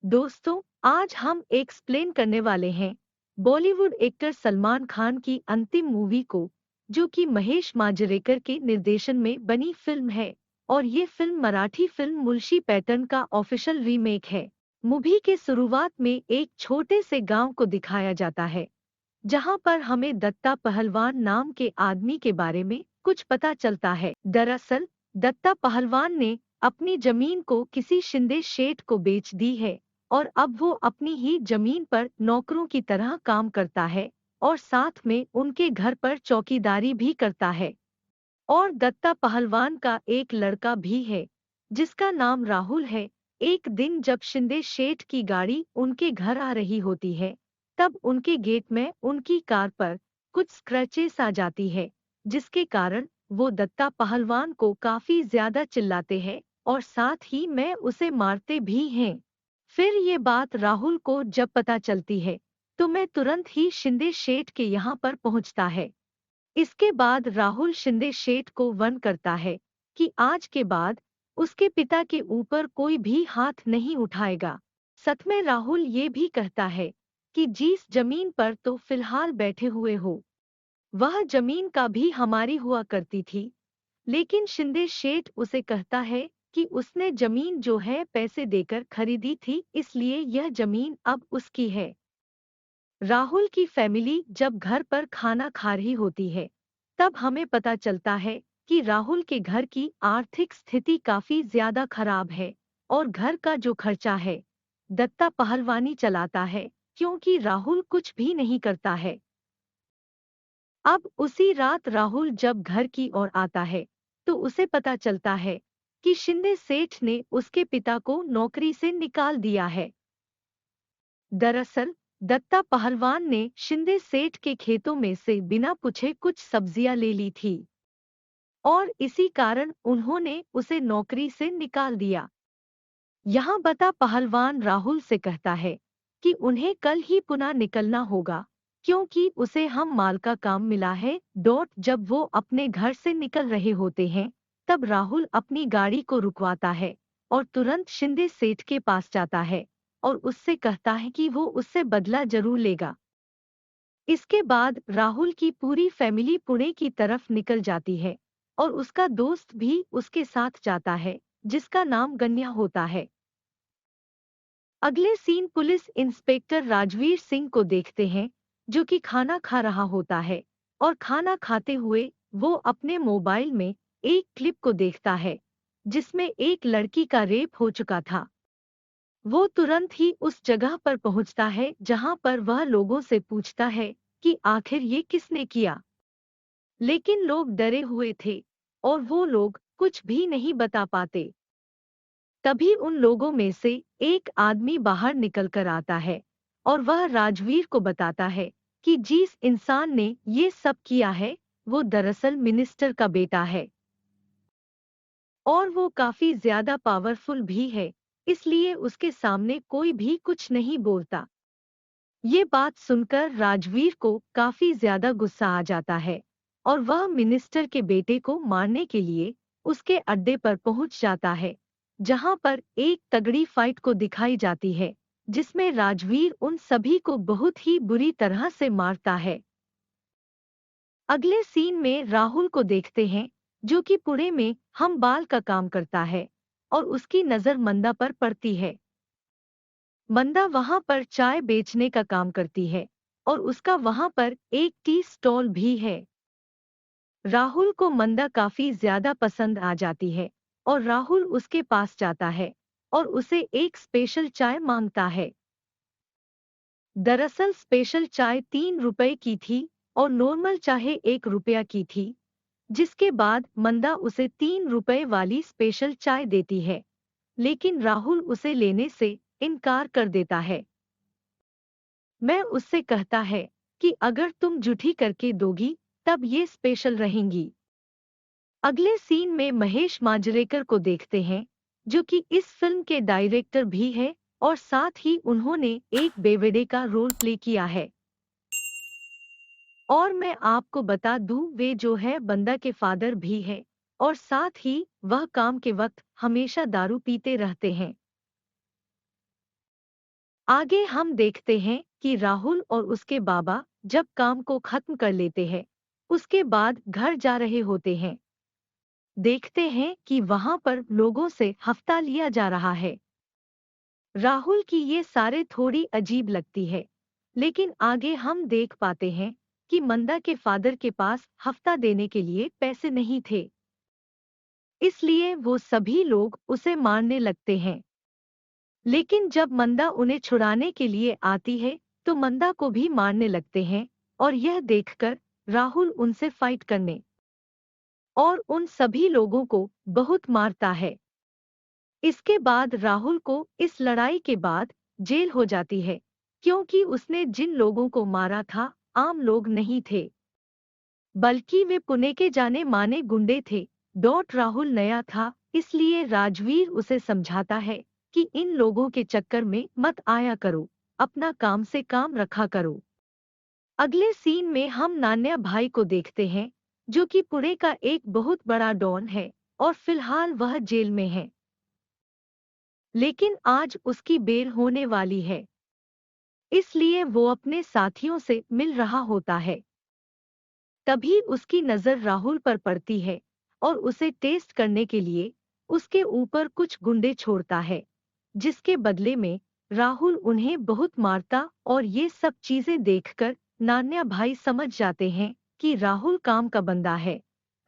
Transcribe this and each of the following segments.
दोस्तों, आज हम एक्सप्लेन करने वाले हैं बॉलीवुड एक्टर सलमान खान की अंतिम मूवी को, जो कि महेश मांजरेकर के निर्देशन में बनी फिल्म है। और ये film Marathi film Munshi pattern का ऑफिशियल रीमेक है। मूवी के शुरुआत में एक छोटे से गांव को दिखाया जाता है, जहां पर हमें दत्ता पहलवान नाम के आदमी के बारे में कुछ पता चलता है। दरअसल दत्ता पहलवान ने अपनी जमीन को किसी शिंदे शेठ को बेच दी है, और अब वो अपनी ही जमीन पर नौकरों की तरह काम करता है और साथ में उनके घर पर चौकीदारी भी करता है। और दत्ता पहलवान का एक लड़का भी है, जिसका नाम राहुल है। एक दिन जब शिंदे शेठ की गाड़ी उनके घर आ रही होती है, तब उनके गेट में उनकी कार पर कुछ स्क्रैचेस आ जाती है, जिसके कारण वो दत्ता पहलवान को काफी ज्यादा चिल्लाते हैं और साथ ही में उसे मारते भी हैं। फिर ये बात राहुल को जब पता चलती है, तो मैं तुरंत ही शिंदे शेठ के यहाँ पर पहुँचता है। इसके बाद राहुल शिंदे शेठ को वन करता है कि आज के बाद उसके पिता के ऊपर कोई भी हाथ नहीं उठाएगा। सच में राहुल ये भी कहता है कि जिस जमीन पर तो फिलहाल बैठे हुए हो, वह जमीन का भी हमारी हुआ करती थी। लेकिन शिंदे शेठ उसे कहता है कि उसने जमीन जो है पैसे देकर खरीदी थी, इसलिए यह जमीन अब उसकी है। राहुल की फैमिली जब घर पर खाना खा रही होती है, तब हमें पता चलता है कि राहुल के घर की आर्थिक स्थिति काफी ज्यादा खराब है और घर का जो खर्चा है दत्ता पहलवानी चलाता है, क्योंकि राहुल कुछ भी नहीं करता है। अब उसी रात राहुल जब घर की ओर आता है, तो उसे पता चलता है कि शिंदे सेठ ने उसके पिता को नौकरी से निकाल दिया है। दरअसल दत्ता पहलवान ने शिंदे सेठ के खेतों में से बिना पूछे कुछ सब्जियां ले ली थी, और इसी कारण उन्होंने उसे नौकरी से निकाल दिया। यहाँ बता पहलवान राहुल से कहता है कि उन्हें कल ही पुनः निकलना होगा, क्योंकि उसे हम माल का काम मिला है। जब वो अपने घर से निकल रहे होते हैं, तब राहुल अपनी गाड़ी को रुकवाता है और तुरंत शिंदे सेठ के पास जाता है और उससे कहता है कि वो उससे बदला जरूर लेगा। इसके बाद राहुल की पूरी फैमिली पुणे की तरफ निकल जाती है और उसका दोस्त भी उसके साथ जाता है, जिसका नाम गन्या होता है। अगले सीन पुलिस इंस्पेक्टर राजवीर सिंह को देखते हैं, जो कि खाना खा रहा होता है, और खाना खाते हुए वो अपने मोबाइल में एक क्लिप को देखता है, जिसमें एक लड़की का रेप हो चुका था। वो तुरंत ही उस जगह पर पहुंचता है जहां पर वह लोगों से पूछता है कि आखिर ये किसने किया। लेकिन लोग डरे हुए थे और वो लोग कुछ भी नहीं बता पाते। तभी उन लोगों में से एक आदमी बाहर निकल कर आता है और वह राजवीर को बताता है कि जिस इंसान ने ये सब किया है, वो दरअसल मिनिस्टर का बेटा है और वो काफी ज्यादा पावरफुल भी है, इसलिए उसके सामने कोई भी कुछ नहीं बोलता। ये बात सुनकर राजवीर को काफी ज्यादा गुस्सा आ जाता है और वह मिनिस्टर के बेटे को मारने के लिए उसके अड्डे पर पहुंच जाता है, जहां पर एक तगड़ी फाइट को दिखाई जाती है, जिसमें राजवीर उन सभी को बहुत ही बुरी तरह से मारता है। अगले सीन में राहुल को देखते हैं, जो कि पुणे में हम बाल का काम करता है, और उसकी नजर मंदा पर पड़ती है। मंदा वहां पर चाय बेचने का काम करती है और उसका वहां पर एक टी स्टॉल भी है। राहुल को मंदा काफी ज्यादा पसंद आ जाती है और राहुल उसके पास जाता है और उसे एक स्पेशल चाय मांगता है। दरअसल स्पेशल चाय 3 रुपए की थी और नॉर्मल चाहे 1 रुपया की थी, जिसके बाद मंदा उसे 3 रुपए वाली स्पेशल चाय देती है, लेकिन राहुल उसे लेने से इनकार कर देता है। मैं उससे कहता है कि अगर तुम जूठी करके दोगी, तब ये स्पेशल रहेंगी। अगले सीन में महेश मांजरेकर को देखते हैं, जो कि इस फिल्म के डायरेक्टर भी है और साथ ही उन्होंने एक बेवड़े का रोल प्ले किया है। और मैं आपको बता दूं, वे जो है बंदा के फादर भी है और साथ ही वह काम के वक्त हमेशा दारू पीते रहते हैं। आगे हम देखते हैं कि राहुल और उसके बाबा जब काम को खत्म कर लेते हैं, उसके बाद घर जा रहे होते हैं। देखते हैं कि वहां पर लोगों से हफ्ता लिया जा रहा है। राहुल की ये सारे थोड़ी अजीब लगती है, लेकिन आगे हम देख पाते हैं कि मंदा के फादर के पास हफ्ता देने के लिए पैसे नहीं थे, इसलिए वो सभी लोग उसे मारने लगते हैं। लेकिन जब मंदा उन्हें छुड़ाने के लिए आती है, तो मंदा को भी मारने लगते हैं, और यह देखकर राहुल उनसे फाइट करने और उन सभी लोगों को बहुत मारता है। इसके बाद राहुल को इस लड़ाई के बाद जेल हो जाती है, क्योंकि उसने जिन लोगों को मारा था आम लोग नहीं थे, बल्कि वे पुणे के जाने माने गुंडे थे। राहुल नया था, इसलिए राजवीर उसे समझाता है कि इन लोगों के चक्कर में मत आया करो, अपना काम से काम रखा करो। अगले सीन में हम नान्या भाई को देखते हैं, जो कि पुणे का एक बहुत बड़ा डॉन है और फिलहाल वह जेल में है। लेकिन आज उसकी बेल होने वाली है, इसलिए वो अपने साथियों से मिल रहा होता है। तभी उसकी नजर राहुल पर पड़ती है और उसे टेस्ट करने के लिए उसके ऊपर कुछ गुंडे छोड़ता है, जिसके बदले में राहुल उन्हें बहुत मारता। और ये सब चीजें देखकर नान्या भाई समझ जाते हैं कि राहुल काम का बंदा है।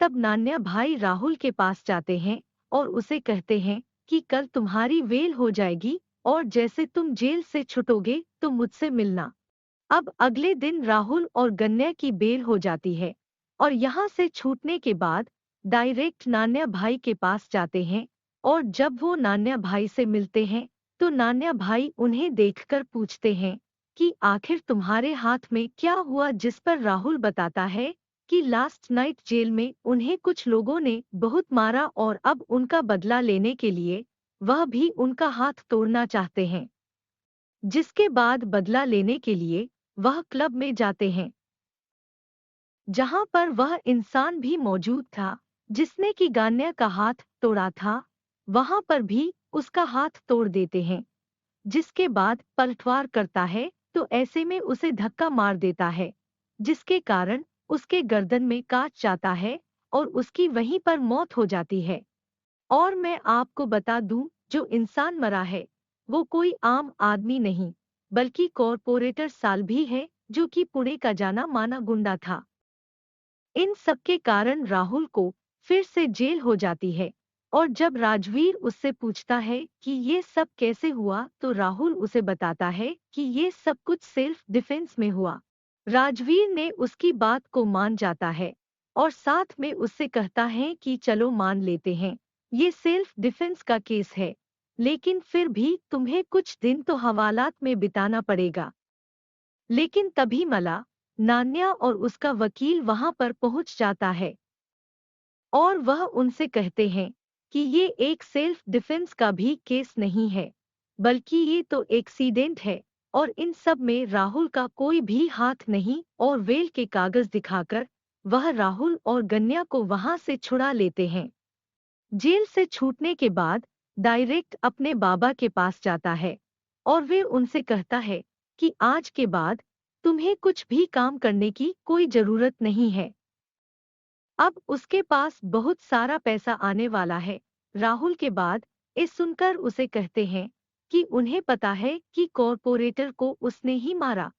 तब नान्या भाई राहुल के पास जाते हैं और उसे कहते हैं कि कल तुम्हारी वेल हो जाएगी, और जैसे तुम जेल से छुटोगे तो मुझसे मिलना। अब अगले दिन राहुल और गन्या की बेल हो जाती है, और यहाँ से छूटने के बाद डायरेक्ट नान्या भाई के पास जाते हैं। और जब वो नान्या भाई से मिलते हैं, तो नान्या भाई उन्हें देखकर पूछते हैं कि आखिर तुम्हारे हाथ में क्या हुआ, जिस पर राहुल बताता है कि लास्ट नाइट जेल में उन्हें कुछ लोगों ने बहुत मारा और अब उनका बदला लेने के लिए वह भी उनका हाथ तोड़ना चाहते हैं। जिसके बाद बदला लेने के लिए वह क्लब में जाते हैं, जहां पर वह इंसान भी मौजूद था जिसने कि गान्या का हाथ तोड़ा था। वहां पर भी उसका हाथ तोड़ देते हैं, जिसके बाद पलटवार करता है तो ऐसे में उसे धक्का मार देता है, जिसके कारण उसके गर्दन में काट जाता है और उसकी वहीं पर मौत हो जाती है। और मैं आपको बता दूं, जो इंसान मरा है वो कोई आम आदमी नहीं, बल्कि कॉरपोरेटर साल्भी है, जो कि पुणे का जाना माना गुंडा था। इन सब के कारण राहुल को फिर से जेल हो जाती है। और जब राजवीर उससे पूछता है कि ये सब कैसे हुआ, तो राहुल उसे बताता है कि ये सब कुछ सेल्फ डिफेंस में हुआ। राजवीर ने उसकी बात को मान जाता है और साथ में उससे कहता है कि चलो मान लेते हैं, ये सेल्फ डिफेंस का केस है, लेकिन फिर भी तुम्हें कुछ दिन तो हवालात में बिताना पड़ेगा। लेकिन तभी मला, नान्या और उसका वकील वहां पर पहुंच जाता है और वह उनसे कहते हैं कि ये एक सेल्फ डिफेंस का भी केस नहीं है, बल्कि ये तो एक्सीडेंट है, और इन सब में राहुल का कोई भी हाथ नहीं। और वेल के कागज दिखाकर वह राहुल और गन्या को वहां से छुड़ा लेते हैं। जेल से छूटने के बाद डायरेक्ट अपने बाबा के पास जाता है और वे उनसे कहता है कि आज के बाद तुम्हें कुछ भी काम करने की कोई जरूरत नहीं है, अब उसके पास बहुत सारा पैसा आने वाला है। राहुल के बाद ये सुनकर उसे कहते हैं कि उन्हें पता है कि कॉरपोरेटर को उसने ही मारा।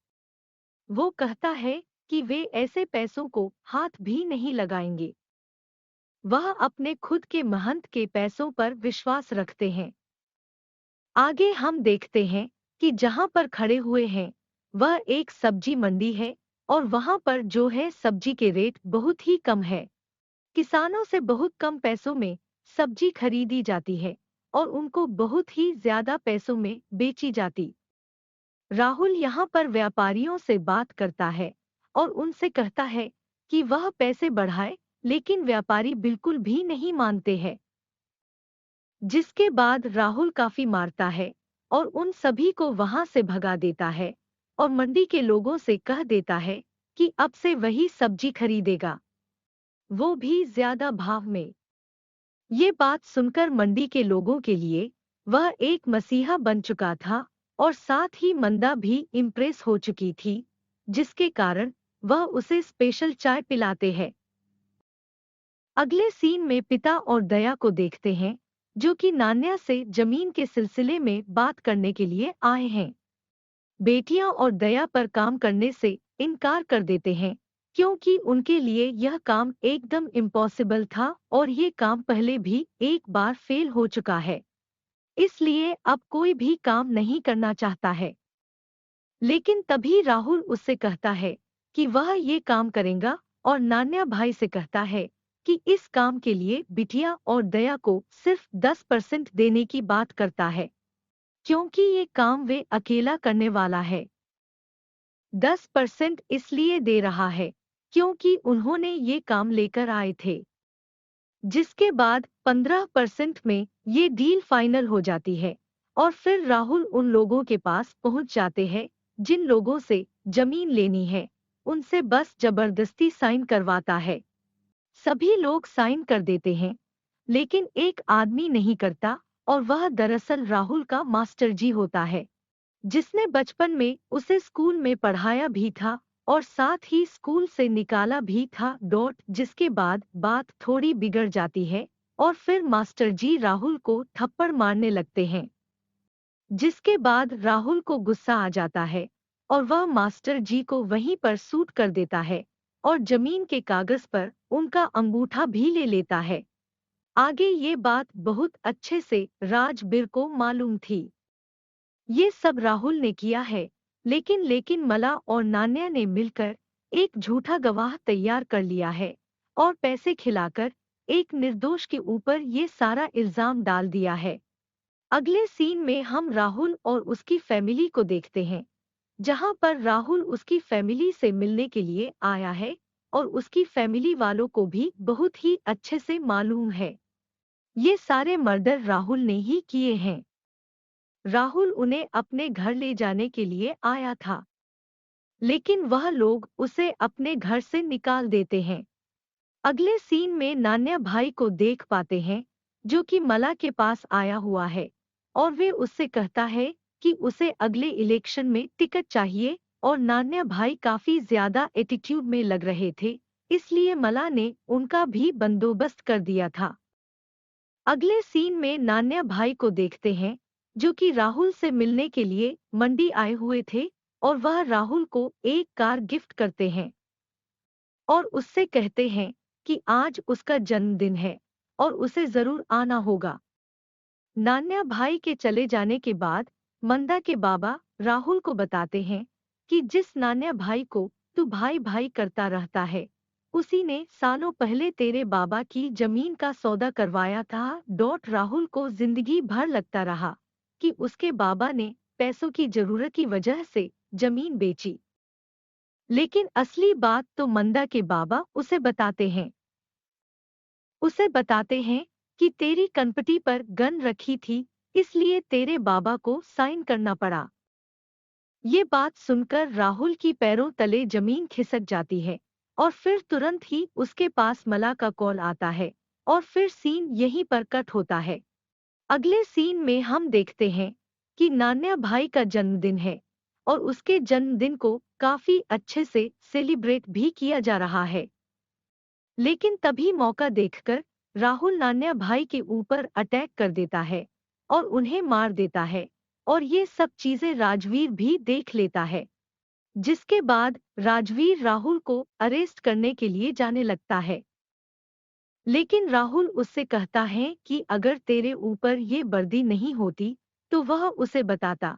वो कहता है कि वे ऐसे पैसों को हाथ भी नहीं लगाएंगे, वह अपने खुद के महंत के पैसों पर विश्वास रखते हैं। आगे हम देखते हैं कि जहां पर खड़े हुए हैं वह एक सब्जी मंडी है, और वहां पर जो है सब्जी के रेट बहुत ही कम है। किसानों से बहुत कम पैसों में सब्जी खरीदी जाती है और उनको बहुत ही ज्यादा पैसों में बेची जाती। राहुल यहाँ पर व्यापारियों से बात करता है और उनसे कहता है कि वह पैसे बढ़ाए, लेकिन व्यापारी बिल्कुल भी नहीं मानते हैं। जिसके बाद राहुल काफी मारता है और उन सभी को वहां से भगा देता है और मंडी के लोगों से कह देता है कि अब से वही सब्जी खरीदेगा, वो भी ज्यादा भाव में। ये बात सुनकर मंडी के लोगों के लिए वह एक मसीहा बन चुका था, और साथ ही मंदा भी इम्प्रेस हो चुकी थी, जिसके कारण वह उसे स्पेशल चाय पिलाते हैं। अगले सीन में पिता और दया को देखते हैं, जो कि नान्या से जमीन के सिलसिले में बात करने के लिए आए हैं। बेटियां और दया पर काम करने से इनकार कर देते हैं, क्योंकि उनके लिए यह काम एकदम इम्पॉसिबल था और ये काम पहले भी एक बार फेल हो चुका है। इसलिए अब कोई भी काम नहीं करना चाहता है। लेकिन तभी राहुल उससे कहता है कि वह ये काम करेगा और नान्या भाई से कहता है कि इस काम के लिए बिटिया और दया को सिर्फ 10% देने की बात करता है, क्योंकि ये काम वे अकेला करने वाला है। 10% इसलिए दे रहा है क्योंकि उन्होंने ये काम लेकर आए थे। जिसके बाद 15% में ये डील फाइनल हो जाती है और फिर राहुल उन लोगों के पास पहुंच जाते हैं जिन लोगों से जमीन लेनी है, उनसे बस जबरदस्ती साइन करवाता है। सभी लोग साइन कर देते हैं, लेकिन एक आदमी नहीं करता और वह दरअसल राहुल का मास्टर जी होता है, जिसने बचपन में उसे स्कूल में पढ़ाया भी था और साथ ही स्कूल से निकाला भी था। जिसके बाद बात थोड़ी बिगड़ जाती है और फिर मास्टर जी राहुल को थप्पड़ मारने लगते हैं, जिसके बाद राहुल को गुस्सा आ जाता है और वह मास्टर जी को वहीं पर सूट कर देता है और जमीन के कागज पर उनका अंगूठा भी ले लेता है। आगे ये बात बहुत अच्छे से राजबीर को मालूम थी। ये सब राहुल ने किया है, लेकिन मला और नान्या ने मिलकर एक झूठा गवाह तैयार कर लिया है और पैसे खिलाकर एक निर्दोष के ऊपर ये सारा इल्जाम डाल दिया है। अगले सीन में हम राहुल और उसकी फैमिली को देखते हैं, जहां पर राहुल उसकी फैमिली से मिलने के लिए आया है और उसकी फैमिली वालों को भी बहुत ही अच्छे से मालूम है ये सारे मर्डर राहुल ने ही किए हैं। राहुल उन्हें अपने घर ले जाने के लिए आया था, लेकिन वह लोग उसे अपने घर से निकाल देते हैं। अगले सीन में नान्या भाई को देख पाते हैं, जो कि मला के पास आया हुआ है और वे उससे कहता है कि उसे अगले इलेक्शन में टिकट चाहिए और नान्या भाई काफी ज्यादा एटीट्यूड में लग रहे थे, इसलिए मला ने उनका भी बंदोबस्त कर दिया था। अगले सीन में नान्या भाई को देखते हैं, जो कि राहुल से मिलने के लिए मंडी आए हुए थे और वह राहुल को एक कार गिफ्ट करते हैं और उससे कहते हैं कि आज उसका जन्मदिन है और उसे जरूर आना होगा। नान्या भाई के चले जाने के बाद मंदा के बाबा राहुल को बताते हैं कि जिस नान्या भाई को तू भाई भाई करता रहता है, उसी ने सालों पहले तेरे बाबा की जमीन का सौदा करवाया था। राहुल को जिंदगी भर लगता रहा कि उसके बाबा ने पैसों की जरूरत की वजह से जमीन बेची, लेकिन असली बात तो मंदा के बाबा उसे बताते हैं कि तेरी कनपटी पर गन रखी थी, इसलिए तेरे बाबा को साइन करना पड़ा। ये बात सुनकर राहुल की पैरों तले जमीन खिसक जाती है और फिर तुरंत ही उसके पास मला का कॉल आता है और फिर सीन यहीं पर कट होता है। अगले सीन में हम देखते हैं कि नान्या भाई का जन्मदिन है और उसके जन्मदिन को काफी अच्छे से सेलिब्रेट भी किया जा रहा है। लेकिन तभी मौका देखकर राहुल नान्या भाई के ऊपर अटैक कर देता है और उन्हें मार देता है और ये सब चीजें राजवीर भी देख लेता है, जिसके बाद राजवीर राहुल को अरेस्ट करने के लिए जाने लगता है। लेकिन राहुल उससे कहता है कि अगर तेरे ऊपर ये वर्दी नहीं होती तो वह उसे बताता,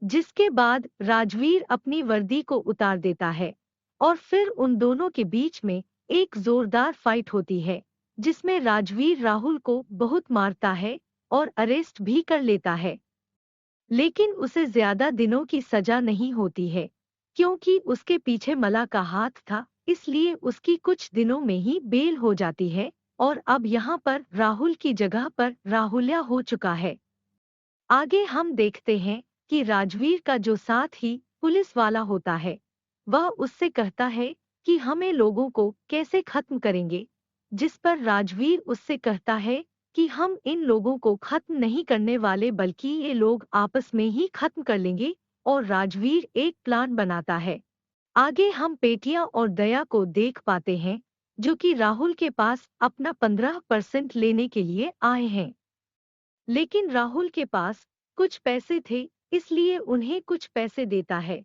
जिसके बाद राजवीर अपनी वर्दी को उतार देता है और फिर उन दोनों के बीच में एक जोरदार फाइट होती है, जिसमें राजवीर राहुल को बहुत मारता है और अरेस्ट भी कर लेता है। लेकिन उसे ज्यादा दिनों की सजा नहीं होती है, क्योंकि उसके पीछे मला का हाथ था, इसलिए उसकी कुछ दिनों में ही बेल हो जाती है और अब यहाँ पर राहुल की जगह पर राहुल्या हो चुका है। आगे हम देखते हैं कि राजवीर का जो साथ ही पुलिस वाला होता है, वह उससे कहता है कि हमें लोगों को कैसे खत्म करेंगे, जिस पर राजवीर उससे कहता है कि हम इन लोगों को खत्म नहीं करने वाले बल्कि ये लोग आपस में ही खत्म कर लेंगे। और राजवीर एक प्लान बनाता है। आगे हम पेटिया और दया को देख पाते हैं, जो कि राहुल के पास अपना 15% लेने के लिए आए हैं। लेकिन राहुल के पास कुछ पैसे थे, इसलिए उन्हें कुछ पैसे देता है।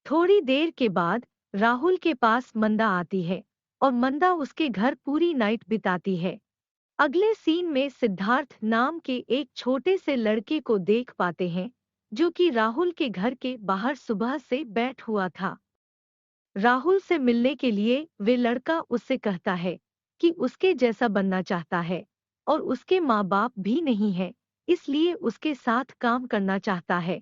थोड़ी देर के बाद राहुल के पास मंदा आती है और मंदा उसके घर पूरी नाइट बिताती है। अगले सीन में सिद्धार्थ नाम के एक छोटे से लड़के को देख पाते हैं, जो कि राहुल के घर के बाहर सुबह से बैठ हुआ था। राहुल से मिलने के लिए वे लड़का उससे कहता है कि उसके जैसा बनना चाहता है और उसके माँ बाप भी नहीं है, इसलिए उसके साथ काम करना चाहता है।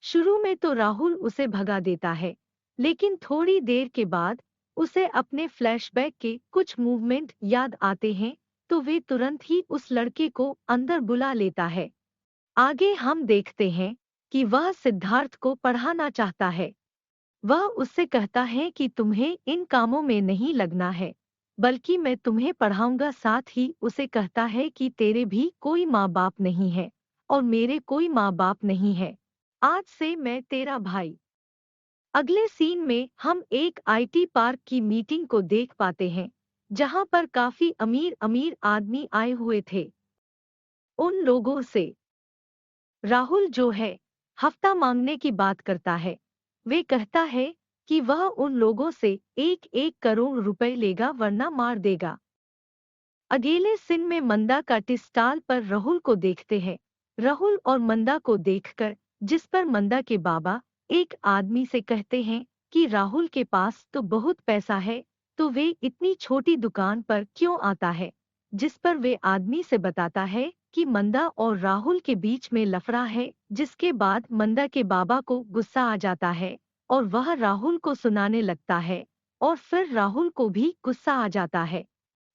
शुरू में तो राहुल उसे भगा देता है, लेकिन थोड़ी देर के बाद उसे अपने फ्लैशबैक के कुछ मूवमेंट याद आते हैं, तो वे तुरंत ही उस लड़के को अंदर बुला लेता है। आगे हम देखते हैं कि वह सिद्धार्थ को पढ़ाना चाहता है। वह उससे कहता है कि तुम्हें इन कामों में नहीं लगना है, बल्कि मैं तुम्हें पढ़ाऊंगा। साथ ही उसे कहता है कि तेरे भी कोई माँ बाप नहीं है और मेरे कोई माँ बाप नहीं है। आज से मैं तेरा भाई। अगले सीन में हम एक आईटी पार्क की मीटिंग को देख पाते हैं, जहां पर काफी अमीर अमीर आदमी आए हुए थे। उन लोगों से राहुल जो है हफ्ता मांगने की बात करता है। वे कहता है कि वह उन लोगों से 1-1 करोड़ रुपए लेगा वरना मार देगा। अगले सीन में मंदा का टी स्टॉल पर राहुल को देखते हैं। राहुल और मंदा को देखकर, जिस पर मंदा के बाबा एक आदमी से कहते हैं कि राहुल के पास तो बहुत पैसा है, तो वे इतनी छोटी दुकान पर क्यों आता है। जिस पर वे आदमी से बताता है कि मंदा और राहुल के बीच में लफड़ा है, जिसके बाद मंदा के बाबा को गुस्सा आ जाता है और वह राहुल को सुनाने लगता है और फिर राहुल को भी गुस्सा आ जाता है,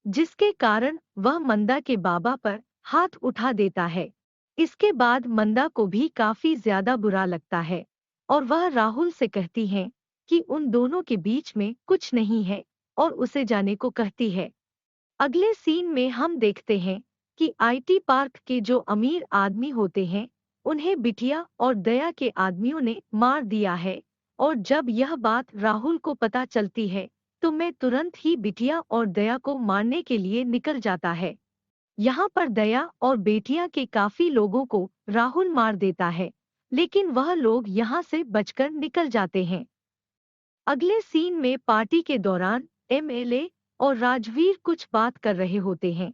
जिसके कारण वह मंदा के बाबा पर हाथ उठा देता है। इसके बाद मंदा को भी काफी ज्यादा बुरा लगता है और वह राहुल से कहती है कि उन दोनों के बीच में कुछ नहीं है और उसे जाने को कहती है। अगले सीन में हम देखते हैं कि आईटी पार्क के जो अमीर आदमी होते हैं, उन्हें बिटिया और दया के आदमियों ने मार दिया है। और जब यह बात राहुल को पता चलती है, तो मैं तुरंत ही बिटिया और दया को मारने के लिए निकल जाता है। यहाँ पर दया और बेटिया के काफी लोगों को राहुल मार देता है, लेकिन वह लोग यहाँ से बचकर निकल जाते हैं। अगले सीन में पार्टी के दौरान एमएलए और राजवीर कुछ बात कर रहे होते हैं,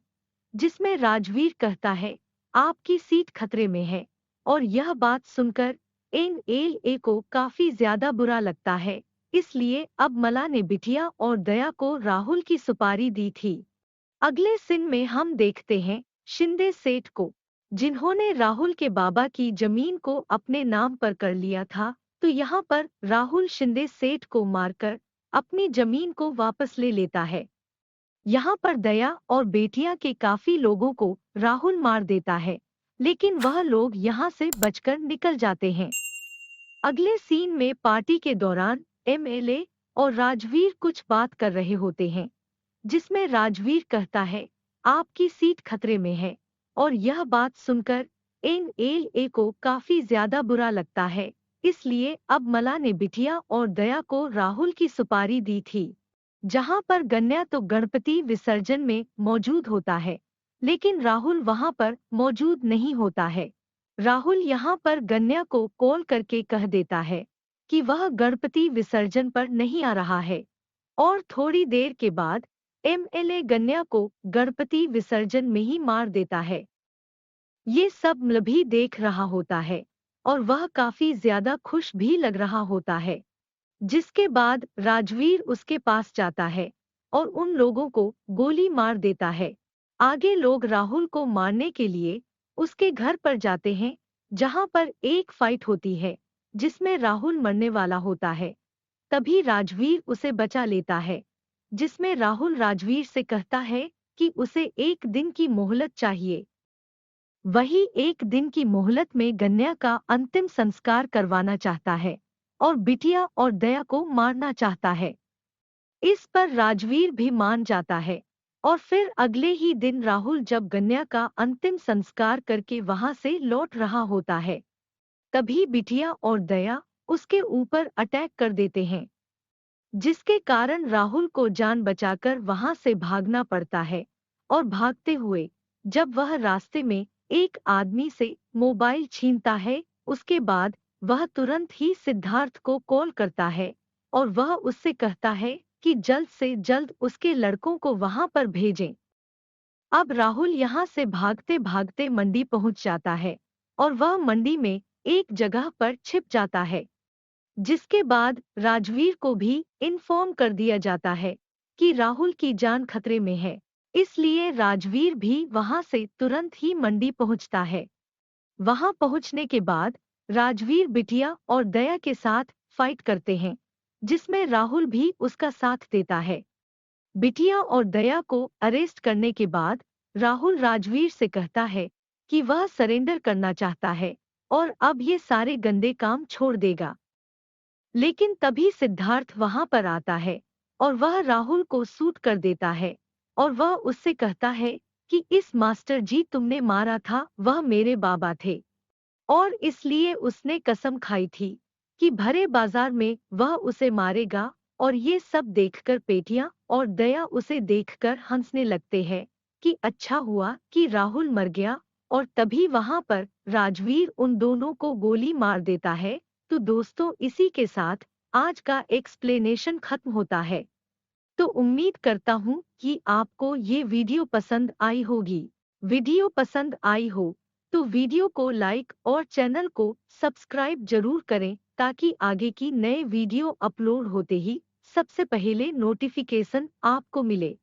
जिसमें राजवीर कहता है आपकी सीट खतरे में है। और यह बात सुनकर एमएलए को काफी ज्यादा बुरा लगता है, इसलिए अब मला ने बिटिया और दया को राहुल की सुपारी दी थी। अगले सीन में हम देखते हैं शिंदे सेठ को, जिन्होंने राहुल के बाबा की जमीन को अपने नाम पर कर लिया था। तो यहाँ पर राहुल शिंदे सेठ को मारकर अपनी जमीन को वापस ले लेता है। यहाँ पर दया और बेटिया के काफी लोगों को राहुल मार देता है, लेकिन वह लोग यहाँ से बचकर निकल जाते हैं। अगले सीन में पार्टी के दौरान एमएलए और राजवीर कुछ बात कर रहे होते हैं, जिसमें राजवीर कहता है आपकी सीट खतरे में है। और यह बात सुनकर एमएलए को काफी ज्यादा बुरा लगता है, इसलिए अब मला ने बिटिया और दया को राहुल की सुपारी दी थी। जहां पर गन्या तो गणपति विसर्जन में मौजूद होता है, लेकिन राहुल वहां पर मौजूद नहीं होता है। राहुल यहां पर गन्या को कॉल करके कह देता है कि वह गणपति विसर्जन पर नहीं आ रहा है। और थोड़ी देर के बाद एमएलए गन्या को गणपति विसर्जन में ही मार देता है। ये सब भी देख रहा होता है और वह काफी ज्यादा खुश भी लग रहा होता है। जिसके बाद राजवीर उसके पास जाता है और उन लोगों को गोली मार देता है। आगे लोग राहुल को मारने के लिए उसके घर पर जाते हैं, जहां पर एक फाइट होती है, जिसमें राहुल मरने वाला होता है। तभी राजवीर उसे बचा लेता है, जिसमें राहुल राजवीर से कहता है कि उसे 1 दिन की मोहलत चाहिए। वही 1 दिन की मोहलत में गन्या का अंतिम संस्कार करवाना चाहता है और बिटिया और दया को मारना चाहता है। इस पर राजवीर भी मान जाता है, और फिर अगले ही दिन राहुल जब गन्या का अंतिम संस्कार करके वहां से लौट रहा होता है, तभी बिटिया और दया उसके ऊपर अटैक कर देते हैं, जिसके कारण राहुल को जान बचाकर वहां से भागना पड़ता है। और भागते हुए जब वह रास्ते में एक आदमी से मोबाइल छीनता है, उसके बाद वह तुरंत ही सिद्धार्थ को कॉल करता है और वह उससे कहता है कि जल्द से जल्द उसके लड़कों को वहां पर भेजें। अब राहुल यहाँ से भागते भागते मंडी पहुंच जाता है और वह मंडी में एक जगह पर छिप जाता है, जिसके बाद राजवीर को भी इन्फॉर्म कर दिया जाता है कि राहुल की जान खतरे में है। इसलिए राजवीर भी वहां से तुरंत ही मंडी पहुंचता है। वहां पहुंचने के बाद राजवीर बिटिया और दया के साथ फाइट करते हैं, जिसमें राहुल भी उसका साथ देता है। बिटिया और दया को अरेस्ट करने के बाद राहुल राजवीर से कहता है कि वह सरेंडर करना चाहता है और अब ये सारे गंदे काम छोड़ देगा। लेकिन तभी सिद्धार्थ वहां पर आता है और वह राहुल को सूट कर देता है और वह उससे कहता है कि इस मास्टर जी तुमने मारा था वह मेरे बाबा थे, और इसलिए उसने कसम खाई थी कि भरे बाजार में वह उसे मारेगा। और ये सब देखकर पेटियां और दया उसे देखकर हंसने लगते हैं कि अच्छा हुआ कि राहुल मर गया। और तभी वहां पर राजवीर उन दोनों को गोली मार देता है। तो दोस्तों, इसी के साथ आज का एक्सप्लेनेशन खत्म होता है। तो उम्मीद करता हूँ कि आपको ये वीडियो पसंद आई होगी। वीडियो पसंद आई हो तो वीडियो को लाइक और चैनल को सब्सक्राइब जरूर करें, ताकि आगे की नए वीडियो अपलोड होते ही सबसे पहले नोटिफिकेशन आपको मिले।